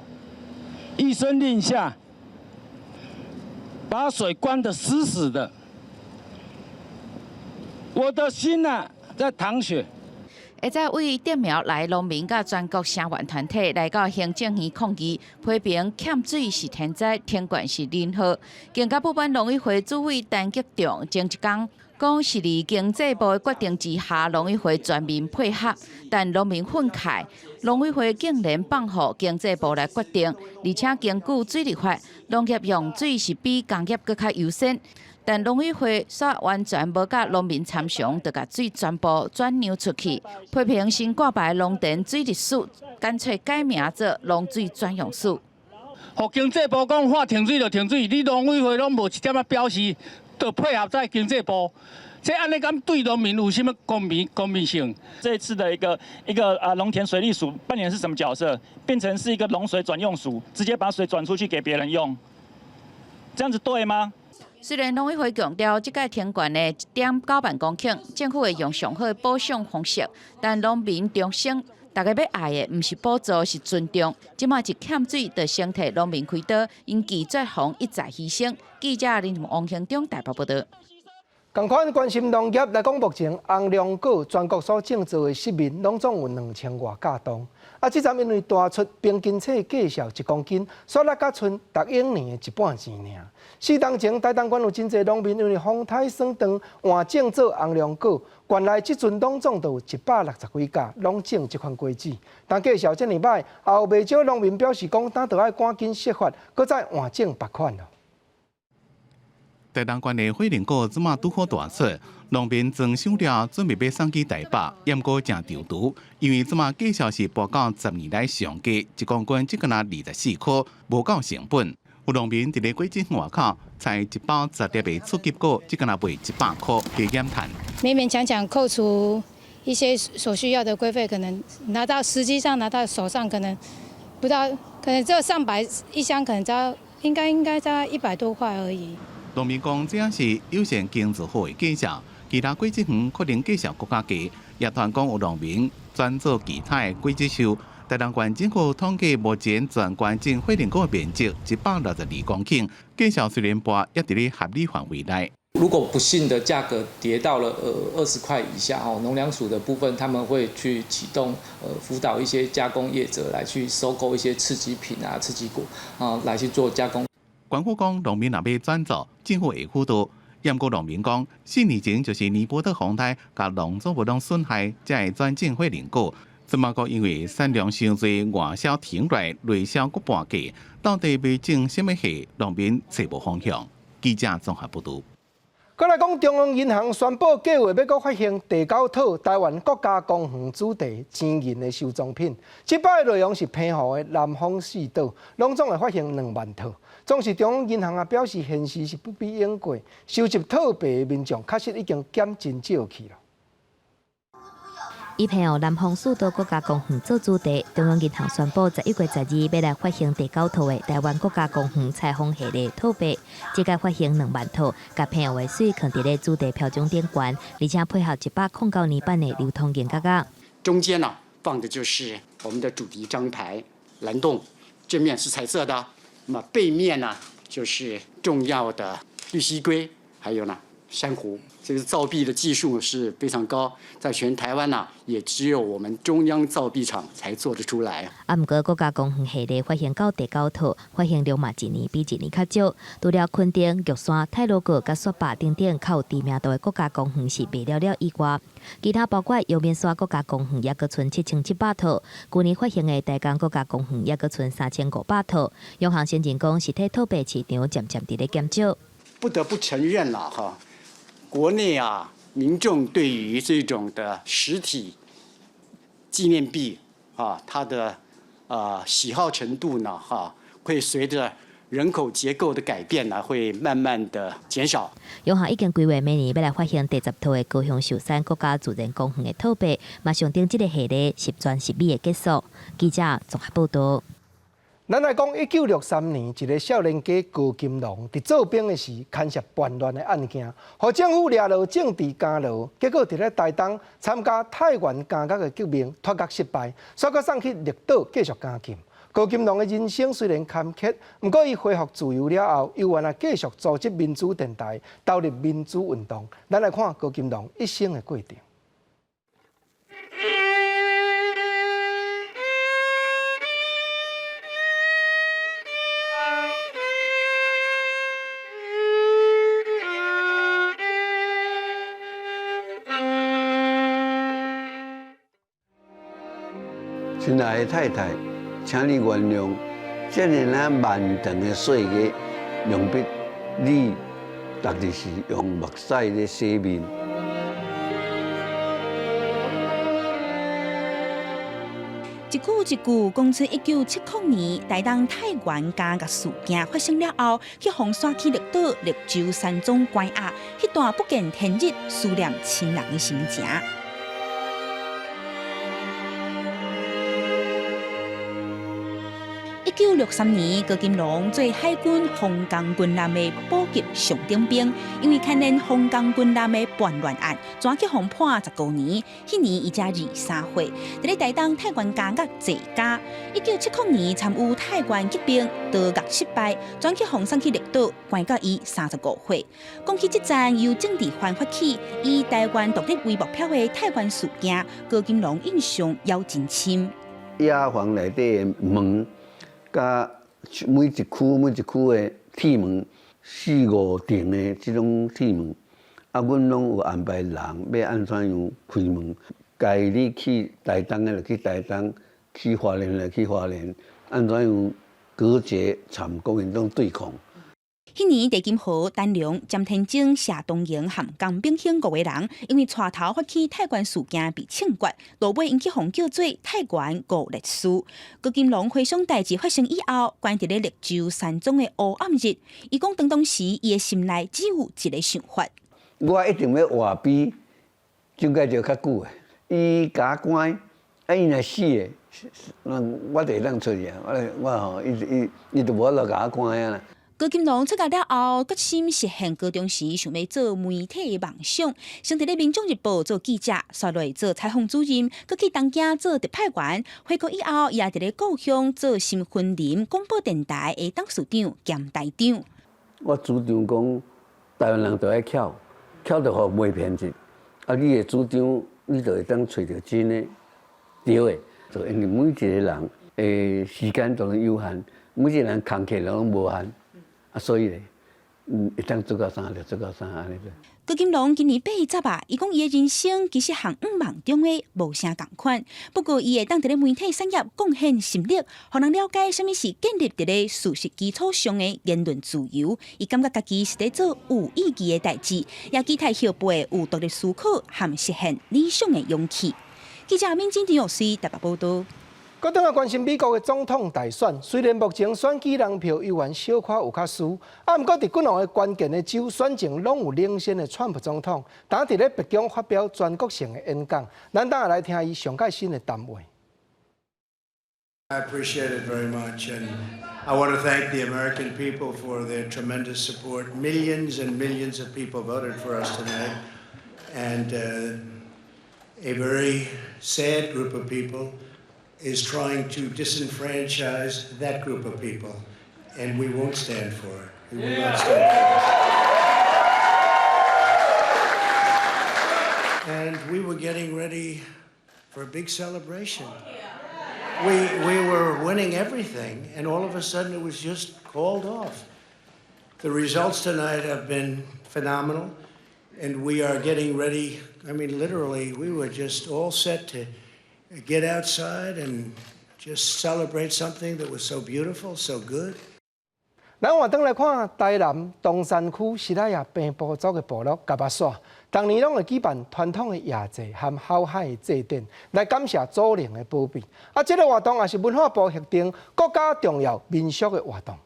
一声令下，把水关得死死的，我的心啊在淌血。会在为竹苗来农民甲全国声援团体来到行政院抗议，批评欠水是天灾，天管是人祸。经甲部分农委会主委陈吉仲前一天讲是伫经济部的决定之下，农委会全面配合，但农民愤慨，农委会竟然放互经济部来决定，而且根据水利法，农业用水是比工业更较优先。但农委会煞完全无甲农民参详，就甲水全部转让出去，批评新挂牌农田水利署，干脆改名做农水专用署。互经济部讲话停水就停水，你农委会拢无一点仔表示。都配合在经济部，这安尼敢对农民有什么公平性？这一次的一个农田水利署扮演是什么角色？变成是一个农水转用署，直接把水转出去给别人用，这样子对吗？虽然农委会强调这届填管的1.9万公顷，政府会用上好的保障方式，但农民重申。大家要爱的，不是补助，是尊重。即马一欠水，就先替农民开刀，因拒绝防一再牺牲。记者林王兴中台北报道。同款关心农业来讲，目前红龙果全国所种植的10面，拢总有2000外架吨。这站因为大出平均册计数1公斤，所落甲剩逐永年的一半钱尔。4年前，台东县有真侪农民因为风台霜冻换种做红龙果，原来即阵拢总都有160几架，拢种这款果子。但计数这么歹，也有袂少农民表示讲，当着爱赶紧设法，搁再换种别款了。台东县的火龙果即马拄好大出，农民装收了，准备要送去台北，验果正潮途，因为即马计数是报到10年来上价，1公斤只敢拿24块，无够成本。有农民伫咧果子外口采1包10粒的初级果，只敢拿卖100块，加减赚。勉勉强强扣除一些所需要的规费，可能实际上拿到手上可能不到，可能只有上百一箱，可能只要应该在100多块而已。农民讲，这样是有限经济好的计数，其他果子园可能计数更加低。也传讲有农民专做其他的果子树。台东县政府统计，目前全县种火龙果的面积162公顷，计数虽然大，也伫咧合理范围内。如果不幸的价格跌到了20块以下，农粮署的部分他们会去启动辅导一些加工业者来去收购一些次级品啊、次级果来去做加工。官府讲，农民若要转做，政府会辅导。验过农民讲，4年前就是尼泊特洪台甲农作物拢损害，才会转种火龙果。即马个因为产量伤济，外销停来，内销阁半价，到底要种什么货，农民找无方向。记者综合报道。再来讲，中央银行宣布计划要阁发行第9套台湾国家公园主题钱银的收藏品，这包的内容是澎湖的南方四岛，拢总会发行2万套。总是中央银行表示，现时是不比英过，收集套币的民众确实已经减真少去了。以配合南方四岛国家公园做主题，中央银行宣布11月12日要来发行第9套的台湾国家公园彩虹系列套币，这届发行2万套，甲配合的水放伫咧主题票中顶悬，而且配合109年版的流通银价格。中间呢放的就是我们的主题章牌蓝洞，正面是彩色的，那么背面呢就是重要的绿蜥龟，还有呢珊瑚。这个造币的技术是非常高，在全台湾呢，也只有我们中央造币厂才做得出来。不过国家公园系列发行到第9套，发行量嘛一年比一年较少。除了垦丁、玉山、太鲁阁、甲雪霸等等较有知名度的国家公园是卖了以外，其他包括阳明山国家公园也阁存7700套，去年发行的台江国家公园也阁存3500套。永航先进讲实体套币市场渐渐伫咧减少。不得不承认了哈。国内啊，民众对于这种的实体纪念币啊，它的喜好程度呢，会随着人口结构的改变呢，会慢慢的减少。永航已经规划明年要来发行第10套的高雄寿山国家自然公园的套币，马上定这个系列10全10美的结束。记者综合报道。咱来讲，1963年，一个少年家高金龙伫做兵的时牵涉叛乱的案件，互政府掠落政治监牢，结果伫咧台东参加太原监狱的革命脱革失败，所以送去绿岛继续监禁。高金龙的人生虽然坎坷，不过伊恢复自由了后，又原来继续组织民主电台，投入民主运动。咱来看高金龙一生的过程。亲爱的太太，请你原谅，这样啊漫长的岁月，用笔你逐日是用目屎咧洗面。一句一句讲出1970年台东太原监狱事件发生了后，去红山区绿岛绿洲山庄关押，迄段不见天日、思念亲人的心情。1963年，高金龙做海军红冈军舰的补给上顶兵，因为牵连红冈军舰的叛乱案，抓去互判19年。迄年伊才23岁，伫咧台东太原监狱坐监。1979年参与太原革命，逃狱失败，转去红山区绿岛，关到伊35岁。讲起这站由政治犯发起，以台湾独立为目标的太原事件，高金龙印象犹真深。雅房内底的门。甲每一区的铁门4、5顶的这种铁门，阮拢有安排人要安怎样开门。家你去台东的就去台东，去花莲的去花莲，安怎样隔绝参国民党对抗。迄年地金河、陈良、詹天正、谢东营和江炳兴5个人，因为带头发起太原事件被枪决，落尾引起红叫做太原五烈士。高金龙回想代志发生以后，关伫咧绿洲山庄的黑暗日，伊讲当时伊的心内只有一个想法：我一定要活比蒋介石较久的。伊甲我关，伊若死的，我就会当出去啊！我吼，伊就无法度甲我关啊啦。高金龙出狱了后，决心实现高中时想要做媒体的梦想，先伫咧《民众日报》做记者，刷来做采访主任，搁去东京做特派员。回国以后，也伫咧故乡做新婚林广播电台的董事长兼台长。我主张讲，台湾人都爱巧，巧就互袂偏执。你的主张，你就会当找到真的对的。就因为每一个人的时间都有限，每一个人空隙拢无限。所以咧，会当做到啥就做到啥安尼个。高金龙今年80啊，伊讲伊的人生其实和5梦中的无啥共款，不过伊会当伫咧媒体产业贡献心力，互人了解什么是建立伫咧事实基础上的言论自由。伊感觉家己是在做有意义的代志，也期待后辈有独立思考和实现理想的勇气。记者民警陈若水台北报道。搁等下关心美国的总统大选，虽然目前选举人票犹原小可有较输，啊，毋过伫几项的关键的州选情拢有领先的川普总统，当伫咧白宫发表全国性的演讲，咱等下来听伊上届新的谈话。I appreciate it very much, and I want to thank the American people for their tremendous support. Millions and millions of people voted for us tonight, and a very sad group of people is trying to disenfranchise that group of people, and we won't stand for it. We will not stand for it. And we were getting ready for a big celebration. We were winning everything, and all of a sudden it was just called off. The results tonight have been phenomenal, and we are getting ready. I mean, literally, we were just all set to get outside and just celebrate something that was so beautiful, so good. 咱换转来看台南东山区西拉雅平埔族的部落甲巴煞，当年拢会举办传统的夜祭和后海的祭典，来感谢祖灵的保庇。啊，这个活动也是文化部核定国家重要民俗的活动。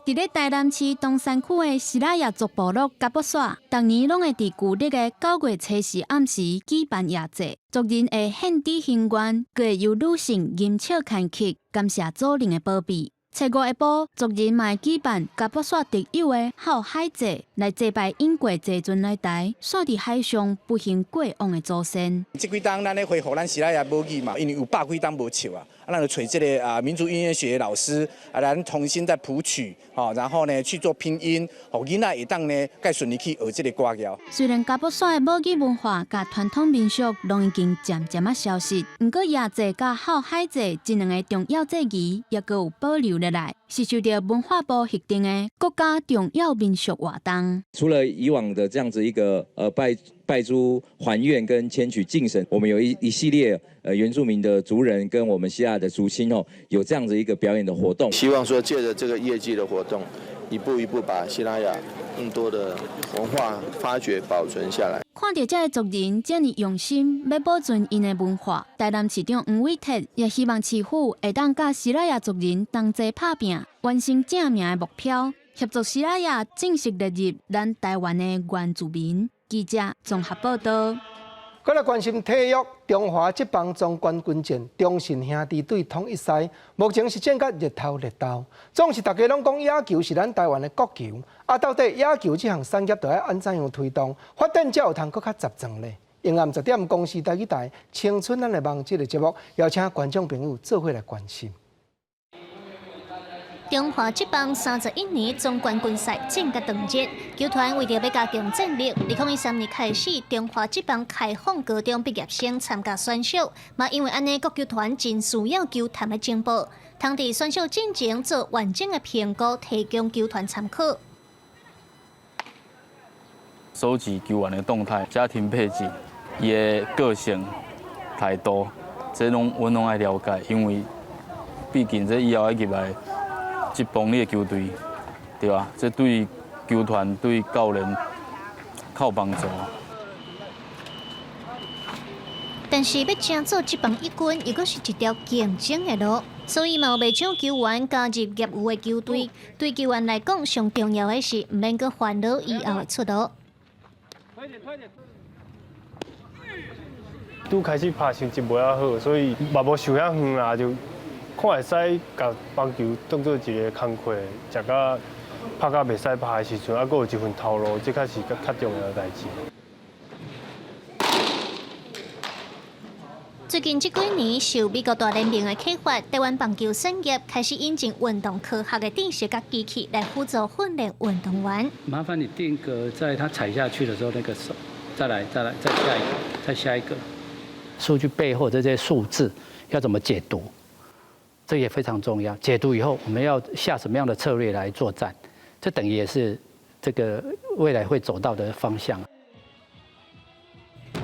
伫咧台南市东山区的西拉雅族部落甲巴煞，当年拢会伫旧历的9月初4暗时举办夜祭，族人会献祭献愿，佮会由女性吟唱牵曲，感谢祖灵的保庇。初5下晡，族人嘛会举办甲巴煞特有的后海祭，来祭拜因过祭船来台，煞伫海上不幸过往的祖先。这几档咱咧恢复咱西拉雅母语嘛，因为有100几档无唱啊。咱就找这个民族音乐学老师，咱重新再谱曲，然后呢去做拼音，互囡仔会当呢更顺利去学这个歌谣。虽然甲巴煞的母语文化甲传统民俗拢已经渐渐啊消失，不过夜祭甲后海祭这两个重要祭仪，也阁有保留落来，是受到文化部核定的国家重要民俗活动。除了以往的这样子一个拜诸还愿跟迁曲敬神，我们有一系列原住民的族人跟我们西亚的族亲有这样子一个表演的活动。希望说借着这个业绩的活动，一步一步把西拉雅更多的文化发掘保存下来。看到这个族人这么用心要保存因的文化，台南市长黄伟哲也希望市府会当甲西拉雅族人同齐打拼，完成正名的目标，协助西拉雅正式列入咱台湾的原住民。记者综合报道。再来关心体育，中华职棒总冠军战，中信兄弟对统一狮，目前是正甲热头热斗。总是大家拢讲野球是咱台湾的国球，啊，到底野球这项产业要安怎样推动，发展才有通更较集中呢？永暗10点，公视台语台《青春咱的梦》这个节目，邀请观众朋友做伙来关心。中华职棒31年总冠军赛正甲当日，球团为着要加强战力，2013年开始，中华职棒开放高中毕业生参加选秀，嘛因为安尼，各球团真需要球探的情报，通伫选秀进前做完整的评估，提供球团参考。收集球员的动态、家庭背景、伊的个性、态度，这阮拢爱了解，因为毕竟这以后要入来。一帮你的球队，对吧？这对球团、对教练较有帮助。但是要争做职棒一军，又阁是一条竞争的路，所以嘛有袂少球员加入业余的球队。对球员来讲，上重要的是唔免阁烦恼以后的出路。拄开始拍成绩袂遐好，所以嘛无受遐远啦，就。看会使甲棒球当做一个工课，食到拍到袂使拍的时阵，还阁有一份头路，这才是较重要的代志。最近这几年，受美国大联盟的启发，台湾棒球产业开始引进运动科学的知识甲机器来辅助训练运动员。麻烦你定格在他踩下去的时候那个手，再下一个。数据背后这些数字要怎么解读？这也非常重要。解读以后，我们要下什么样的策略来作战？这等于也是这个未来会走到的方向。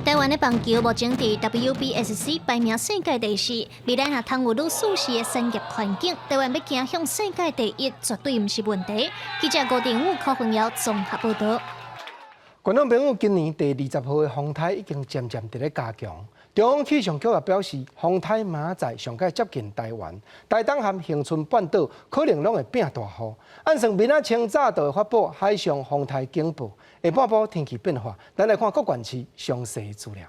台湾的棒球目前伫 WBSC 排名世界第4，未来若通有愈舒适的产业环境，台湾要走向世界第1，绝对毋是问题。记者郭定武、柯宏尧综合报道。观众朋友，今年第20号的风台已经渐渐伫咧加强。中央气象局也表示，风台明仔载上届接近台湾，台东和恒春半岛可能拢会变大雨。按算明仔清早就会发布海上风台警报。下半部天气变化，咱来看各县市详细资料。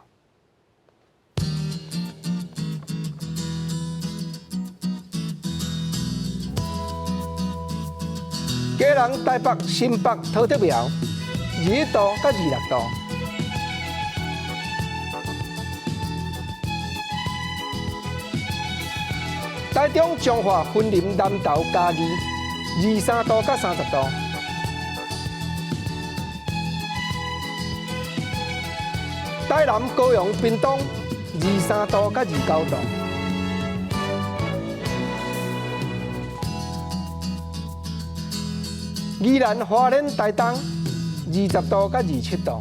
基隆、台北、新北、桃竹苗21度到26度。台中、彰化、云林、南投、嘉义23度到30度。台南、高雄、屏东23度到29度。宜兰、花莲、台东20度到27度。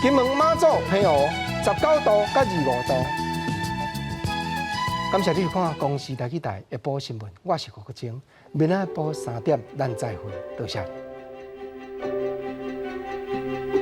金门、马祖、澎湖19度到25度。感谢你收看《公视台语台》下晡新闻，我是郭国清，明仔晡3点咱再会，多谢。